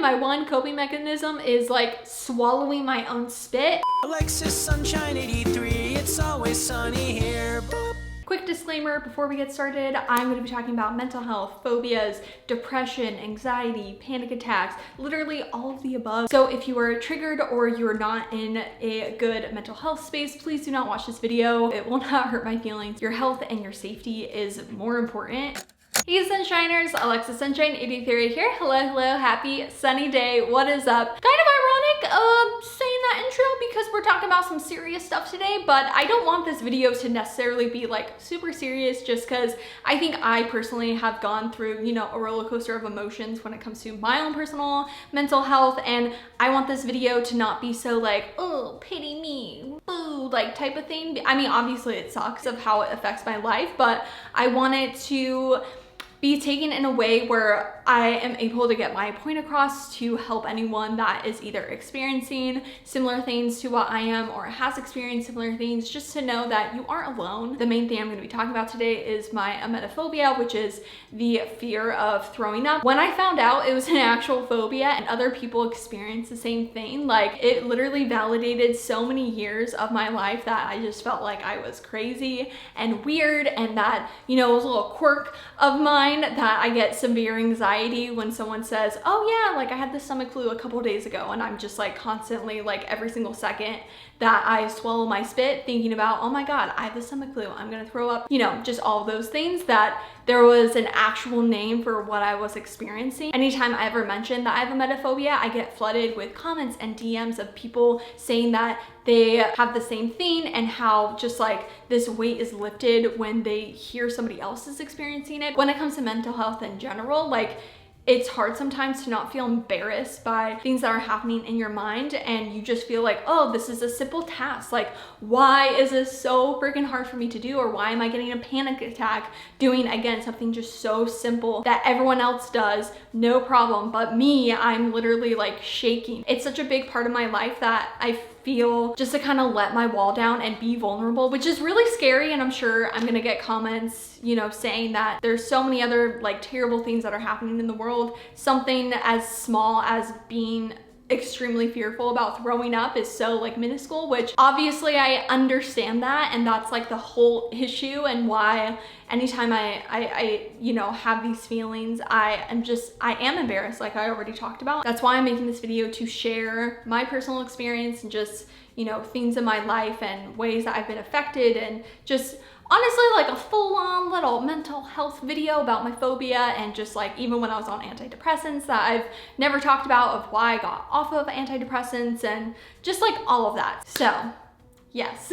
My one coping mechanism is like swallowing my own spit. Alexis Sunshine 83, it's always sunny here. Boop. Quick disclaimer before we get started, I'm going to be talking about mental health, phobias, depression, anxiety, panic attacks, literally all of the above. So if you are triggered or you're not in a good mental health space, please do not watch this video. It will not hurt my feelings. Your health and your safety is more important. Hey Sunshiners, Alexis Sunshine 83 here. Hello, happy sunny day. What is up? Kind of ironic saying that intro because we're talking about some serious stuff today, but I don't want this video to necessarily be like super serious just because I think I personally have gone through, you know, a roller coaster of emotions when it comes to my own personal mental health, and I want this video to not be so like, oh, pity me, boo, like type of thing. I mean, obviously it sucks of how it affects my life, but I want it to be taken in a way where I am able to get my point across to help anyone that is either experiencing similar things to what I am or has experienced similar things, just to know that you aren't alone. The main thing I'm going to be talking about today is my emetophobia, which is the fear of throwing up. When I found out it was an actual phobia and other people experience the same thing, like it literally validated so many years of my life that I just felt like I was crazy and weird, and that, you know, it was a little quirk of mine that I get severe anxiety when someone says, oh yeah, like I had the stomach flu a couple days ago, and I'm just like constantly, like every single second that I swallow my spit thinking about, oh my God, I have the stomach flu, I'm gonna throw up, you know, just all of those things, that there was an actual name for what I was experiencing. Anytime I ever mention that I have emetophobia, I get flooded with comments and DMs of people saying that they have the same thing and how just like this weight is lifted when they hear somebody else is experiencing it. When it comes to mental health in general, like it's hard sometimes to not feel embarrassed by things that are happening in your mind, and you just feel like, oh, this is a simple task. Like, why is this so freaking hard for me to do? Or why am I getting a panic attack doing, again, something just so simple that everyone else does, no problem. But me, I'm literally like shaking. It's such a big part of my life that I feel just to kind of let my wall down and be vulnerable, which is really scary. And I'm sure I'm gonna get comments, you know, saying that there's so many other like terrible things that are happening in the world. Something as small as being extremely fearful about throwing up is so like minuscule, which obviously I understand that, and that's like the whole issue, and why anytime I you know, have these feelings, I am embarrassed, like I already talked about. That's why I'm making this video, to share my personal experience and just, you know, things in my life and ways that I've been affected, and just honestly like a full-on little mental health video about my phobia, and just like even when I was on antidepressants that I've never talked about, of why I got off of antidepressants, and just like all of that. So yes.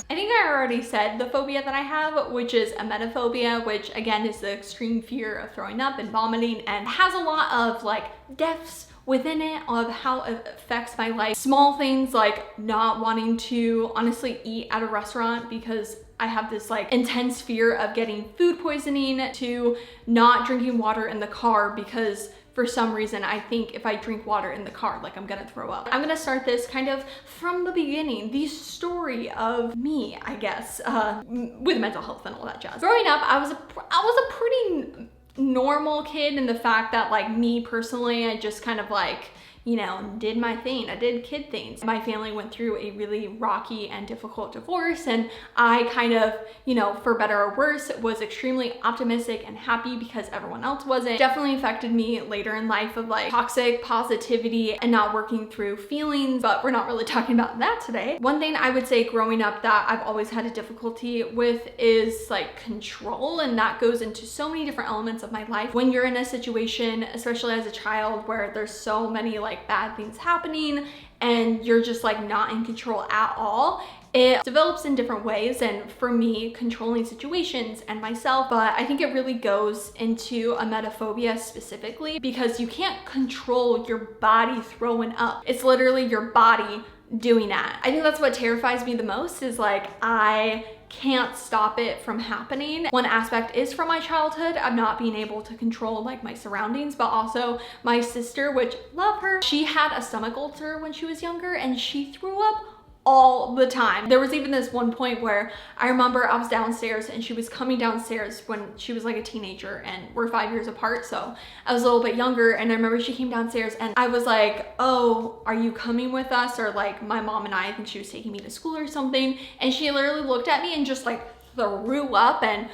I think I already said the phobia that I have, which is emetophobia, which again is the extreme fear of throwing up and vomiting, and has a lot of like deaths within it, of how it affects my life. Small things like not wanting to honestly eat at a restaurant because I have this like intense fear of getting food poisoning, to not drinking water in the car because for some reason I think if I drink water in the car, like I'm gonna throw up. I'm gonna start this kind of from the beginning, the story of me, I guess, with mental health and all that jazz. Growing up, I was a pretty normal kid in the fact that, like, me personally, I just kind of like, you know, did my thing. I did kid things. My family went through a really rocky and difficult divorce, and I kind of, you know, for better or worse, was extremely optimistic and happy because everyone else wasn't. Definitely affected me later in life, of like toxic positivity and not working through feelings, but we're not really talking about that today. One thing I would say growing up that I've always had a difficulty with is like control, and that goes into so many different elements of my life. When you're in a situation, especially as a child, where there's so many like bad things happening and you're just like not in control at all, it develops in different ways, and for me, controlling situations and myself. But I think it really goes into emetophobia specifically because you can't control your body throwing up. It's literally your body doing that. I think that's what terrifies me the most, is like I can't stop it from happening. One aspect is from my childhood of not being able to control like my surroundings, but also my sister, which love her, she had a stomach ulcer when she was younger and she threw up all the time. There was even this one point where I remember I was downstairs and she was coming downstairs when she was like a teenager, and we're 5 years apart, so I was a little bit younger, and I remember she came downstairs and I was like, oh, are you coming with us? Or like my mom and I think she was taking me to school or something, and she literally looked at me and just like threw up, and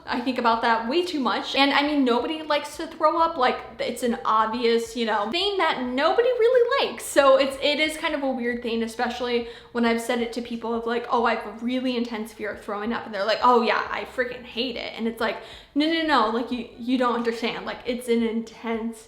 I think about that way too much. And I mean, nobody likes to throw up. Like, it's an obvious, you know, thing that nobody really likes. So it is kind of a weird thing, especially when I've said it to people of like, oh, I have a really intense fear of throwing up, and they're like, oh yeah, I freaking hate it. And it's like, no, like you don't understand. Like, it's an intense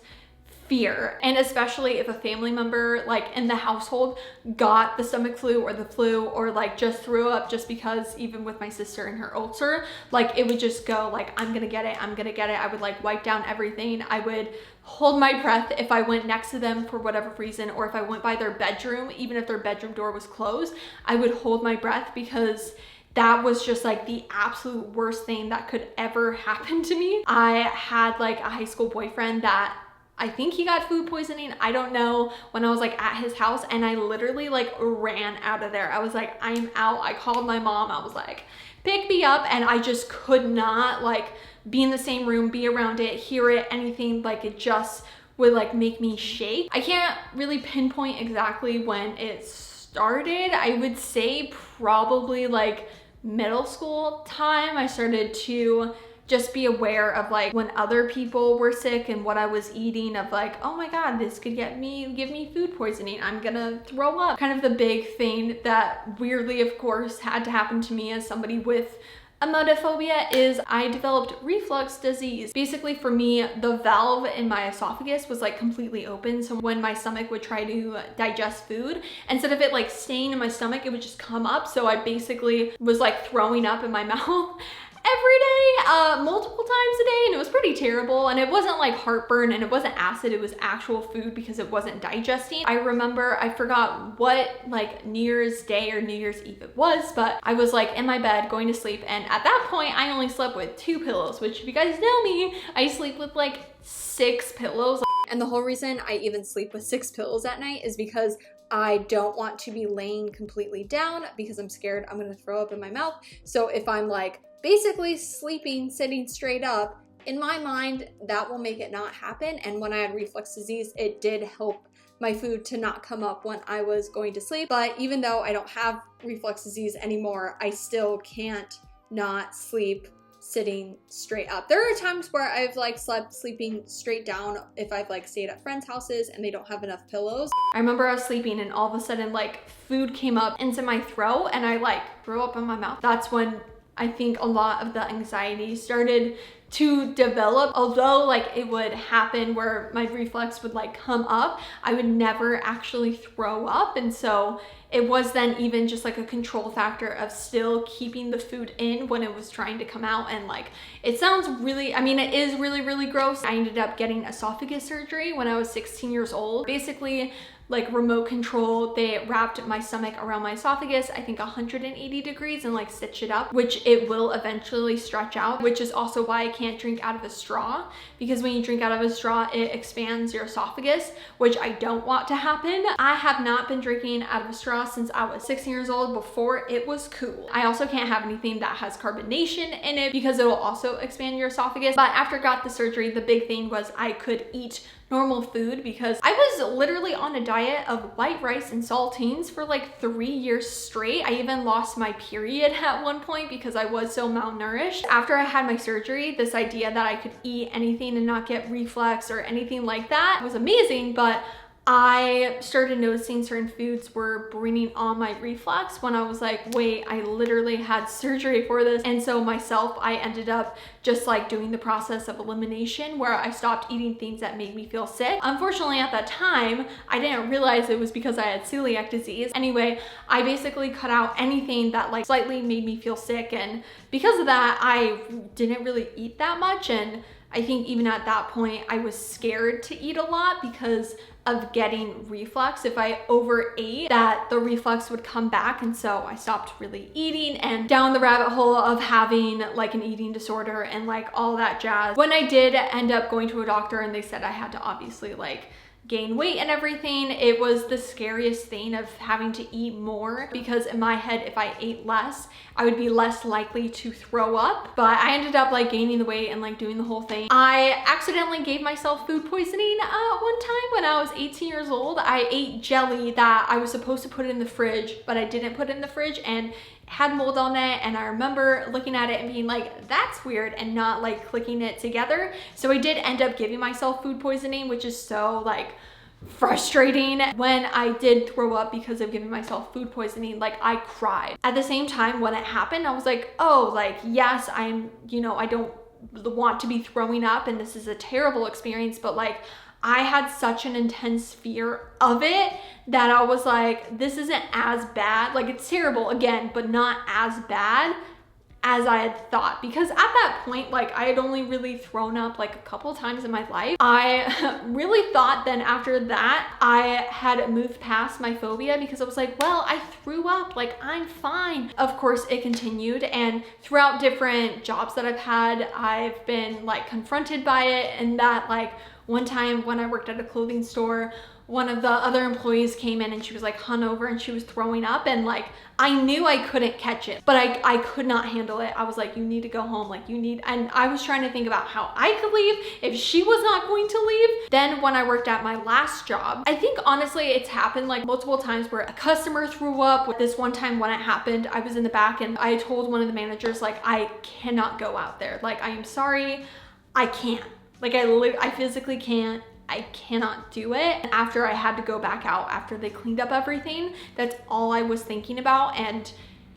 fear. And especially if a family member like in the household got the stomach flu or the flu, or like just threw up, just because even with my sister and her ulcer, like it would just go like, I'm gonna get it, I'm gonna get it. I would like wipe down everything. I would hold my breath if I went next to them for whatever reason, or if I went by their bedroom, even if their bedroom door was closed, I would hold my breath, because that was just like the absolute worst thing that could ever happen to me. I had like a high school boyfriend that I think he got food poisoning, I don't know, when I was like at his house, and I literally like ran out of there. I was like, I'm out. I called my mom. I was like, pick me up. And I just could not like be in the same room, be around it, hear it, anything. Like, it just would like make me shake. I can't really pinpoint exactly when it started. I would say probably like middle school time. I started to just be aware of like when other people were sick and what I was eating, of like, oh my God, this could give me food poisoning. I'm gonna throw up. Kind of the big thing that weirdly, of course, had to happen to me as somebody with emetophobia is I developed reflux disease. Basically for me, the valve in my esophagus was like completely open. So when my stomach would try to digest food, instead of it like staying in my stomach, it would just come up. So I basically was like throwing up in my mouth every day, multiple times a day, and it was pretty terrible. And it wasn't like heartburn, and it wasn't acid, it was actual food, because it wasn't digesting. I remember, I forgot what like New Year's Day or New Year's Eve it was, but I was like in my bed going to sleep, and at that point I only slept with 2 pillows, which if you guys know me, I sleep with like 6 pillows. And the whole reason I even sleep with 6 pillows at night is because I don't want to be laying completely down, because I'm scared I'm gonna throw up in my mouth. So if I'm like basically sleeping, sitting straight up, in my mind, that will make it not happen. And when I had reflux disease, it did help my food to not come up when I was going to sleep. But even though I don't have reflux disease anymore, I still can't not sleep sitting straight up. There are times where I've like slept sleeping straight down if I've like stayed at friends' houses and they don't have enough pillows. I remember I was sleeping and all of a sudden like food came up into my throat and I like threw up in my mouth. That's when I think a lot of the anxiety started to develop. Although like it would happen where my reflux would like come up, I would never actually throw up. And so it was then even just like a control factor of still keeping the food in when it was trying to come out. And like, it sounds really, I mean, it is really, really gross. I ended up getting esophagus surgery when I was 16 years old. Basically, like remote control, they wrapped my stomach around my esophagus, I think 180 degrees, and like stitched it up, which it will eventually stretch out, which is also why I can't drink out of a straw, because when you drink out of a straw, it expands your esophagus, which I don't want to happen. I have not been drinking out of a straw since I was 16 years old, before it was cool. I also can't have anything that has carbonation in it, because it'll also expand your esophagus. But after I got the surgery, the big thing was I could eat normal food, because I was literally on a diet of white rice and saltines for like 3 years straight. I even lost my period at one point because I was so malnourished. After I had my surgery, this idea that I could eat anything and not get reflux or anything like that was amazing, but I started noticing certain foods were bringing on my reflux when I was like, wait, I literally had surgery for this. And so myself, I ended up just like doing the process of elimination, where I stopped eating things that made me feel sick. Unfortunately, at that time, I didn't realize it was because I had celiac disease. Anyway, I basically cut out anything that like slightly made me feel sick. And because of that, I didn't really eat that much. And I think even at that point, I was scared to eat a lot because of getting reflux. If I overate, that the reflux would come back. And so I stopped really eating, and down the rabbit hole of having like an eating disorder and like all that jazz. When I did end up going to a doctor, and they said I had to obviously like gain weight and everything. It was the scariest thing of having to eat more, because in my head, if I ate less, I would be less likely to throw up. But I ended up like gaining the weight and like doing the whole thing. I accidentally gave myself food poisoning one time when I was 18 years old. I ate jelly that I was supposed to put in the fridge, but I didn't put it in the fridge, and had mold on it. And I remember looking at it and being like, that's weird, and not like clicking it together. So I did end up giving myself food poisoning, which is so like frustrating. When I did throw up because of giving myself food poisoning, like I cried. At the same time, when it happened, I was like, oh, like, yes, I'm, you know, I don't want to be throwing up and this is a terrible experience, but like I had such an intense fear of it that I was like, this isn't as bad. Like, it's terrible again, but not as bad as I had thought. Because at that point, like I had only really thrown up like a couple times in my life. I really thought then after that I had moved past my phobia, because I was like, well, I threw up, like I'm fine. Of course it continued, and throughout different jobs that I've had, I've been like confronted by it. And that like one time when I worked at a clothing store, one of the other employees came in and she was like hungover and she was throwing up, and like I knew I couldn't catch it, but I could not handle it. I was like, you need to go home, like you need, and I was trying to think about how I could leave if she was not going to leave. Then when I worked at my last job, I think honestly it's happened like multiple times where a customer threw up. This one time when it happened, I was in the back and I told one of the managers, like, I cannot go out there. Like, I am sorry, I can't. Like I physically can't. I cannot do it. After I had to go back out after they cleaned up everything, that's all I was thinking about. And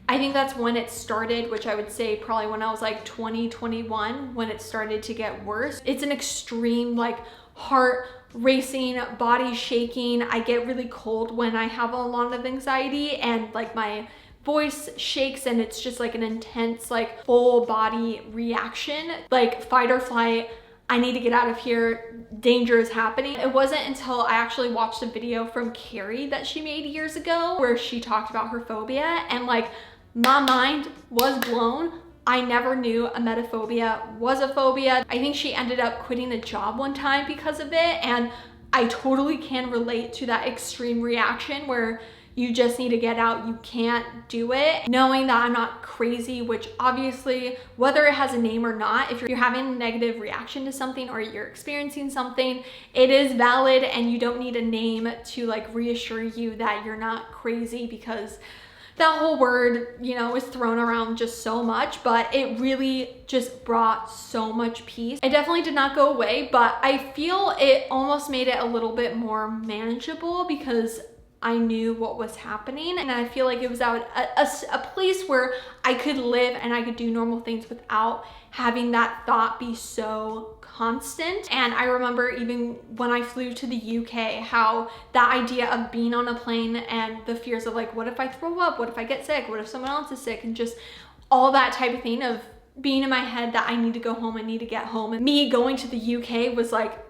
I think that's when it started, which I would say probably when I was like 20, 21, when it started to get worse. It's an extreme like heart racing, body shaking. I get really cold when I have a lot of anxiety, and like my voice shakes, and it's just like an intense like full body reaction, like fight or flight. I need to get out of here, danger is happening. It wasn't until I actually watched a video from Carrie that she made years ago where she talked about her phobia, and like my mind was blown. I never knew emetophobia was a phobia. I think she ended up quitting a job one time because of it, and I totally can relate to that extreme reaction where you just need to get out, you can't do it. Knowing that I'm not crazy, which obviously, whether it has a name or not, if you're having a negative reaction to something or you're experiencing something, it is valid, and you don't need a name to like reassure you that you're not crazy, because that whole word, you know, is thrown around just so much, but it really just brought so much peace. It definitely did not go away, but I feel it almost made it a little bit more manageable because I knew what was happening, and I feel like it was out a place where I could live and I could do normal things without having that thought be so constant. And I remember even when I flew to the UK, how that idea of being on a plane and the fears of like, what if I throw up? What if I get sick? What if someone else is sick? And just all that type of thing of being in my head that I need to go home, I need to get home. And me going to the UK was like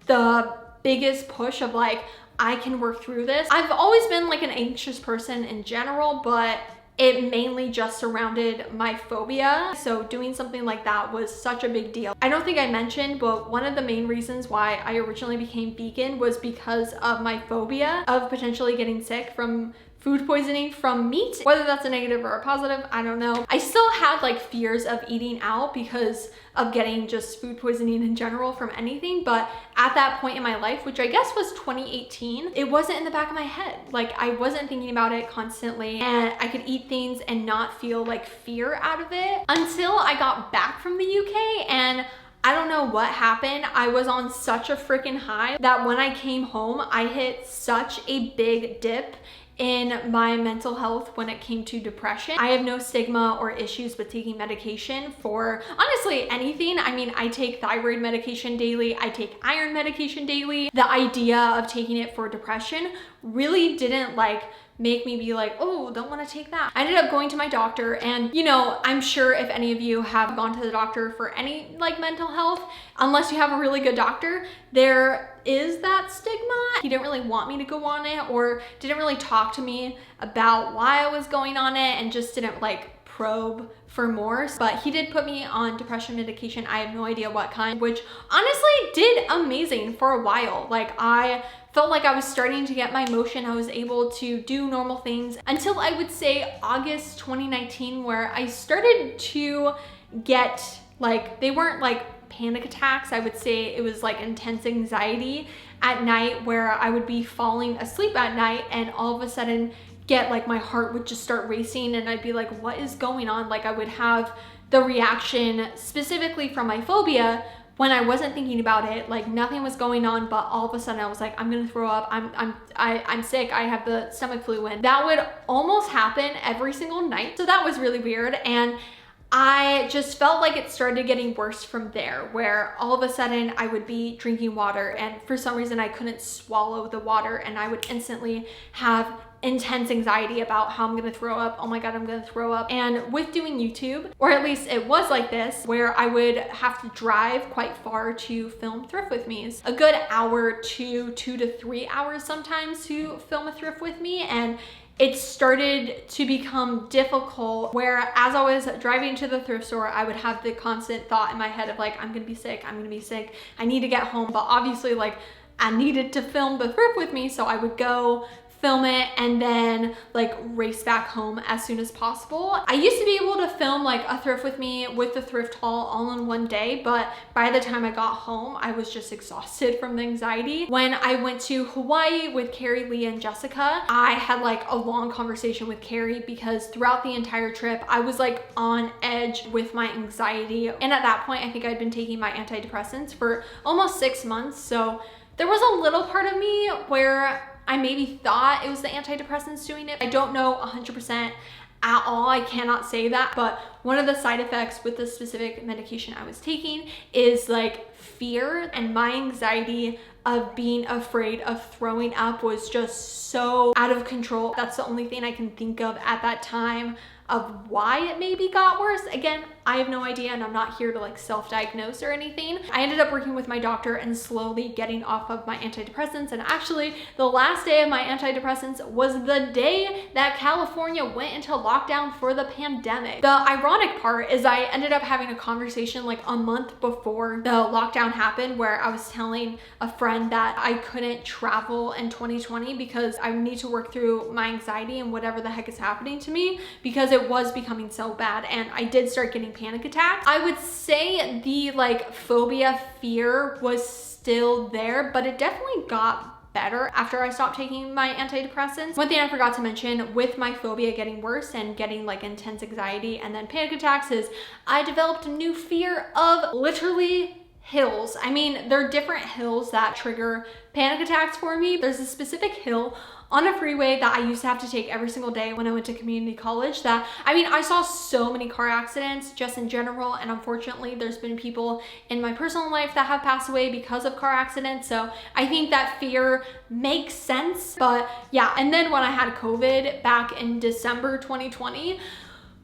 the biggest push of like, I can work through this. I've always been like an anxious person in general, but it mainly just surrounded my phobia. So doing something like that was such a big deal. I don't think I mentioned, but one of the main reasons why I originally became vegan was because of my phobia of potentially getting sick from food poisoning from meat. Whether that's a negative or a positive, I don't know. I still had like fears of eating out because of getting just food poisoning in general from anything, but at that point in my life, which I guess was 2018, it wasn't in the back of my head. Like I wasn't thinking about it constantly, and I could eat things and not feel like fear out of it until I got back from the UK. And I don't know what happened. I was on such a freaking high that when I came home, I hit such a big dip in my mental health when it came to depression. I have no stigma or issues with taking medication for honestly anything. I mean, I take thyroid medication daily, I take iron medication daily. The idea of taking it for depression really didn't like make me be like, oh, don't want to take that. I ended up going to my doctor, and you know, I'm sure if any of you have gone to the doctor for any like mental health, unless you have a really good doctor, there is that stigma. He didn't really want me to go on it, or didn't really talk to me about why I was going on it, and just didn't like probe for more, but he did put me on depression medication. I have no idea what kind, which honestly did amazing for a while. Like, I felt like I was starting to get my motion. I was able to do normal things until I would say August 2019, where I started to get, like, they weren't like panic attacks. I would say it was like intense anxiety at night, where I would be falling asleep at night and all of a sudden get like my heart would just start racing and I'd be like, what is going on? Like, I would have the reaction specifically from my phobia when I wasn't thinking about it, like nothing was going on, but all of a sudden I was like, I'm gonna throw up, I'm sick, I have the stomach flu, and that would almost happen every single night. So that was really weird, and I just felt like it started getting worse from there, where all of a sudden I would be drinking water and for some reason I couldn't swallow the water and I would instantly have intense anxiety about how I'm gonna throw up. Oh my God, I'm gonna throw up. And with doing YouTube, or at least it was like this, where I would have to drive quite far to film thrift with me's, a good hour to 2 to 3 hours sometimes to film a thrift with me. And it started to become difficult, where as I was driving to the thrift store, I would have the constant thought in my head of like, I'm gonna be sick, I'm gonna be sick, I need to get home. But obviously, like, I needed to film the thrift with me, so I would go film it and then like race back home as soon as possible. I used to be able to film like a thrift with me with the thrift haul all in one day, but by the time I got home, I was just exhausted from the anxiety. When I went to Hawaii with Carrie, Leah, and Jessica, I had like a long conversation with Carrie because throughout the entire trip, I was like on edge with my anxiety. And at that point, I think I'd been taking my antidepressants for almost 6 months. So there was a little part of me where I maybe thought it was the antidepressants doing it. I don't know 100% at all. I cannot say that, but one of the side effects with the specific medication I was taking is like fear, and my anxiety of being afraid of throwing up was just so out of control. That's the only thing I can think of at that time of why it maybe got worse. Again, I have no idea, and I'm not here to like self-diagnose or anything. I ended up working with my doctor and slowly getting off of my antidepressants, and actually the last day of my antidepressants was the day that California went into lockdown for the pandemic. The ironic part is I ended up having a conversation like a month before the lockdown happened, where I was telling a friend that I couldn't travel in 2020 because I need to work through my anxiety and whatever the heck is happening to me, because it was becoming so bad and I did start getting panic attacks. I would say the like phobia fear was still there, but it definitely got better after I stopped taking my antidepressants. One thing I forgot to mention with my phobia getting worse and getting like intense anxiety and then panic attacks is I developed a new fear of literally hills. I mean, there are different hills that trigger panic attacks for me. There's a specific hill on a freeway that I used to have to take every single day when I went to community college that, I mean, I saw so many car accidents just in general, and unfortunately there's been people in my personal life that have passed away because of car accidents. So I think that fear makes sense. But yeah, and then when I had COVID back in December 2020,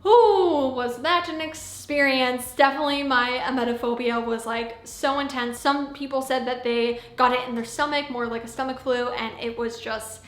ooh, was that an experience. Definitely my emetophobia was like so intense. Some people said that they got it in their stomach, more like a stomach flu, and it was just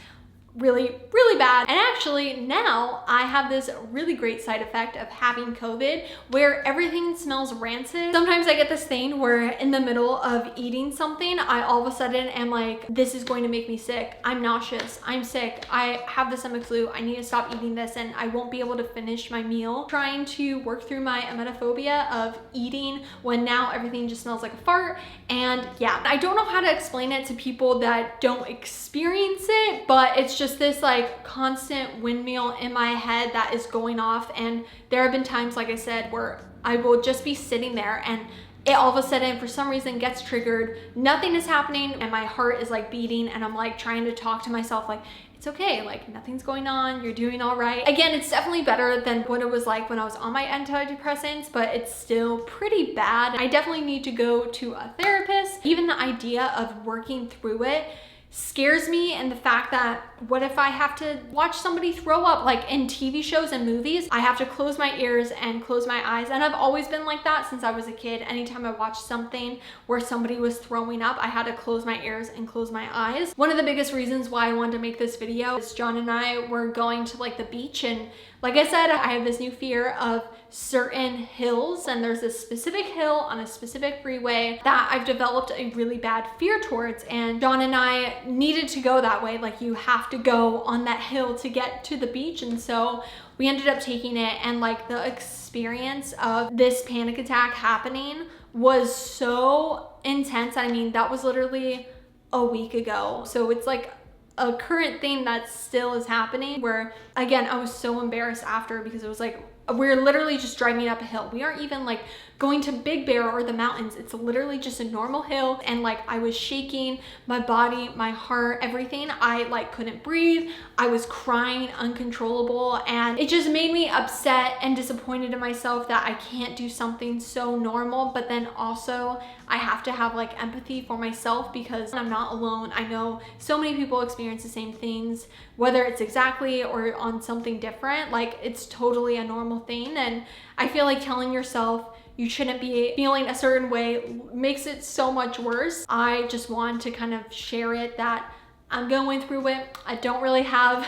really, really bad. And actually now I have this really great side effect of having COVID where everything smells rancid. Sometimes I get this thing where in the middle of eating something, I all of a sudden am like, this is going to make me sick. I'm nauseous. I'm sick. I have the stomach flu. I need to stop eating this, and I won't be able to finish my meal. Trying to work through my emetophobia of eating when now everything just smells like a fart. And yeah, I don't know how to explain it to people that don't experience it, but it's just this like constant windmill in my head that is going off. And there have been times, like I said, where I will just be sitting there and it all of a sudden for some reason gets triggered, nothing is happening, and my heart is like beating, and I'm like trying to talk to myself like, it's okay, like nothing's going on, you're doing all right. Again, it's definitely better than what it was like when I was on my antidepressants, but it's still pretty bad. I definitely need to go to a therapist. Even the idea of working through it scares me, and the fact that what if I have to watch somebody throw up, like in TV shows and movies, I have to close my ears and close my eyes. And I've always been like that since I was a kid. Anytime I watched something where somebody was throwing up, I had to close my ears and close my eyes. One of the biggest reasons why I wanted to make this video is John and I were going to like the beach, and Like I said, I have this new fear of certain hills, and there's this specific hill on a specific freeway that I've developed a really bad fear towards, and John and I needed to go that way. Like, you have to go on that hill to get to the beach, and so we ended up taking it, and like the experience of this panic attack happening was so intense. I mean, that was literally a week ago, so it's like a current thing that still is happening, where again, I was so embarrassed after, because it was like, we're literally just driving up a hill. We aren't even like going to Big Bear or the mountains. It's literally just a normal hill, and like I was shaking, my body, my heart, everything. I like couldn't breathe. I was crying uncontrollable, and it just made me upset and disappointed in myself that I can't do something so normal, but then also I have to have like empathy for myself, because I'm not alone. I know so many people experience the same things, whether it's exactly or on something different. Like, it's totally a normal thing, and I feel like telling yourself you shouldn't be feeling a certain way makes it so much worse. I just want to kind of share it, that I'm going through it. I don't really have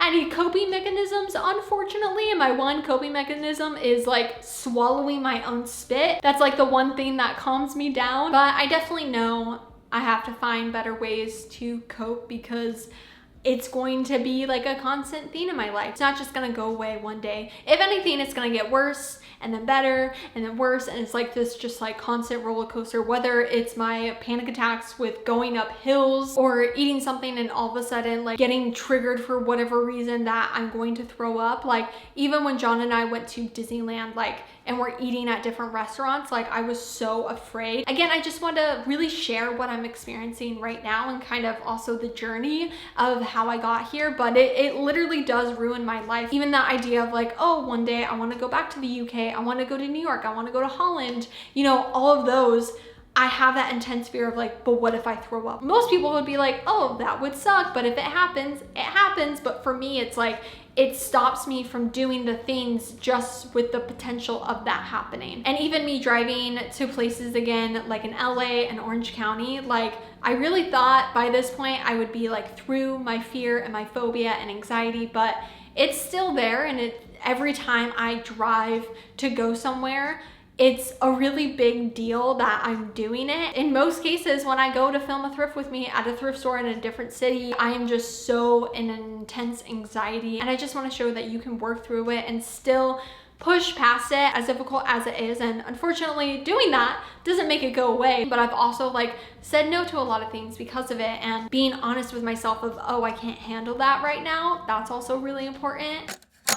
any coping mechanisms, unfortunately, and my one coping mechanism is like swallowing my own spit. That's like the one thing that calms me down, but I definitely know I have to find better ways to cope, because it's going to be like a constant thing in my life. It's not just gonna go away one day. If anything, it's gonna get worse, and then better, and then worse, and it's like this just like constant roller coaster, whether it's my panic attacks with going up hills or eating something and all of a sudden like getting triggered for whatever reason that I'm going to throw up. Like, even when John and I went to Disneyland, like, and we're eating at different restaurants, like, I was so afraid. Again, I just want to really share what I'm experiencing right now, and kind of also the journey of how I got here, but it literally does ruin my life. Even the idea of like, oh, one day I want to go back to the UK, I want to go to New York, I want to go to Holland, you know, all of those, I have that intense fear of like, but what if I throw up? Most people would be like, oh, that would suck, but if it happens, it happens. But for me, it's like, it stops me from doing the things just with the potential of that happening. And even me driving to places again, like in LA and Orange County, like, I really thought by this point I would be like through my fear and my phobia and anxiety, but it's still there. And every time I drive to go somewhere, it's a really big deal that I'm doing it. In most cases, when I go to film a thrift with me at a thrift store in a different city, I am just so in an intense anxiety, and I just want to show that you can work through it and still push past it, as difficult as it is. And unfortunately, doing that doesn't make it go away, but I've also like said no to a lot of things because of it, and being honest with myself of, oh, I can't handle that right now, that's also really important.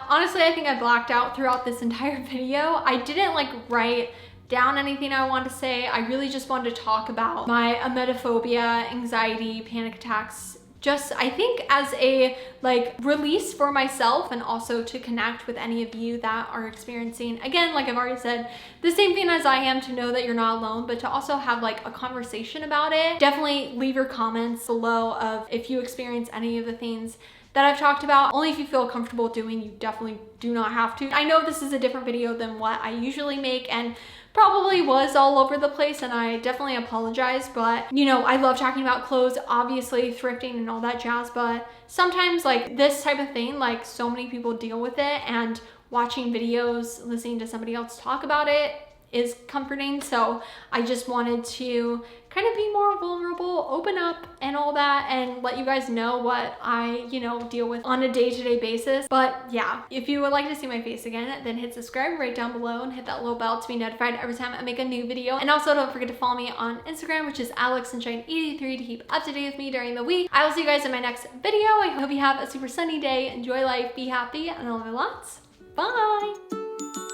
Honestly, I think I blacked out throughout this entire video. I didn't like write down anything I wanted to say. I really just wanted to talk about my emetophobia, anxiety, panic attacks, just I think as a like release for myself, and also to connect with any of you that are experiencing, again, like I've already said, the same thing as I am, to know that you're not alone, but to also have like a conversation about it. Definitely leave your comments below of if you experience any of the things that I've talked about. Only if you feel comfortable doing, you definitely do not have to. I know this is a different video than what I usually make, and probably was all over the place, and I definitely apologize, but you know, I love talking about clothes, obviously thrifting and all that jazz, but sometimes like this type of thing, like so many people deal with it, and watching videos, listening to somebody else talk about it is comforting. So I just wanted to kind of be more vulnerable, open up and all that, and let you guys know what I, you know, deal with on a day-to-day basis. But yeah, if you would like to see my face again, then hit subscribe right down below and hit that little bell to be notified every time I make a new video. And also don't forget to follow me on Instagram, which is alexsunshine83, to keep up to date with me during the week. I will see you guys in my next video. I hope you have a super sunny day. Enjoy life, be happy, and I love you lots. Bye!